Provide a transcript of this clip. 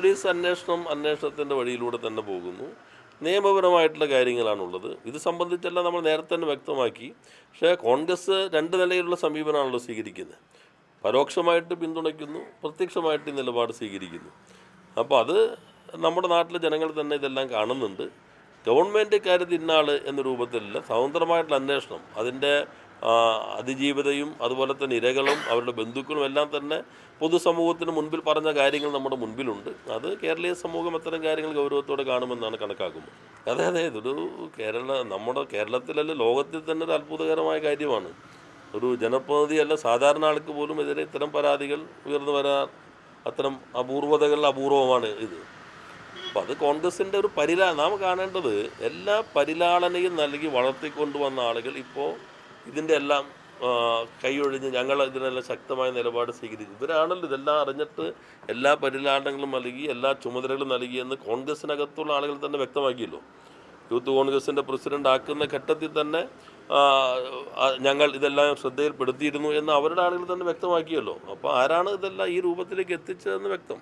Police അന്വേഷണത്തിൻ്റെ വഴിയിലൂടെ തന്നെ പോകുന്നു. നിയമപരമായിട്ടുള്ള കാര്യങ്ങളാണുള്ളത്. ഇത് സംബന്ധിച്ചെല്ലാം നമ്മൾ നേരത്തെ തന്നെ വ്യക്തമാക്കി. പക്ഷേ കോൺഗ്രസ് രണ്ട് നിലയിലുള്ള സമീപനമാണല്ലോ സ്വീകരിക്കുന്നത്. പരോക്ഷമായിട്ട് പിന്തുണയ്ക്കുന്നു, പ്രത്യക്ഷമായിട്ട് ഈ നിലപാട് സ്വീകരിക്കുന്നു. അപ്പോൾ അത് നമ്മുടെ നാട്ടിലെ ജനങ്ങൾ തന്നെ ഇതെല്ലാം കാണുന്നുണ്ട്. ഗവൺമെൻറ് കാര്യത്തിൽ ഇന്നാൾ എന്ന രൂപത്തിലല്ല, സ്വതന്ത്രമായിട്ടുള്ള അന്വേഷണം, അതിൻ്റെ അതിജീവിതയും അതുപോലെ തന്നെ ഇരകളും അവരുടെ ബന്ധുക്കളും എല്ലാം തന്നെ പൊതുസമൂഹത്തിന് മുൻപിൽ പറഞ്ഞ കാര്യങ്ങൾ നമ്മുടെ മുൻപിലുണ്ട്. അത് കേരളീയ സമൂഹം അത്തരം കാര്യങ്ങൾ ഗൗരവത്തോടെ കാണുമെന്നാണ് കണക്കാക്കുന്നത്. അതെ, ഇതൊരു നമ്മുടെ കേരളത്തിലല്ല ലോകത്തിൽ തന്നെ ഒരു അത്ഭുതകരമായ കാര്യമാണ്. ഒരു ജനപ്രതിനിധിയല്ല, സാധാരണ ആൾക്ക് പോലും എതിരെ ഇത്തരം പരാതികൾ ഉയർന്നു വരാൻ അത്തരം അപൂർവമാണ് ഇത്. അപ്പോൾ അത് കോൺഗ്രസിൻ്റെ ഒരു നാം കാണേണ്ടത് എല്ലാ പരിലാളനയും നൽകി വളർത്തിക്കൊണ്ടുവന്ന ആളുകൾ ഇപ്പോൾ ഇതിൻ്റെ എല്ലാം കൈയൊഴിഞ്ഞ് ഞങ്ങൾ ഇതിനെല്ലാം ശക്തമായ നിലപാട് സ്വീകരിച്ചു. ഇവരാണല്ലോ ഇതെല്ലാം അറിഞ്ഞിട്ട് എല്ലാ പരിലാളനങ്ങളും നൽകി എല്ലാ ചുമതലകളും നൽകിയെന്ന് കോൺഗ്രസിനകത്തുള്ള ആളുകൾ തന്നെ വ്യക്തമാക്കിയല്ലോ. യൂത്ത് കോൺഗ്രസിൻ്റെ പ്രസിഡന്റ് ആക്കുന്ന ഘട്ടത്തിൽ തന്നെ ഞങ്ങൾ ഇതെല്ലാം ശ്രദ്ധയിൽപ്പെടുത്തിയിരുന്നു എന്ന് അവരുടെ ആളുകൾ തന്നെ വ്യക്തമാക്കിയല്ലോ. അപ്പോൾ ആരാണ് ഇതെല്ലാം ഈ രൂപത്തിലേക്ക് എത്തിച്ചതെന്ന് വ്യക്തം.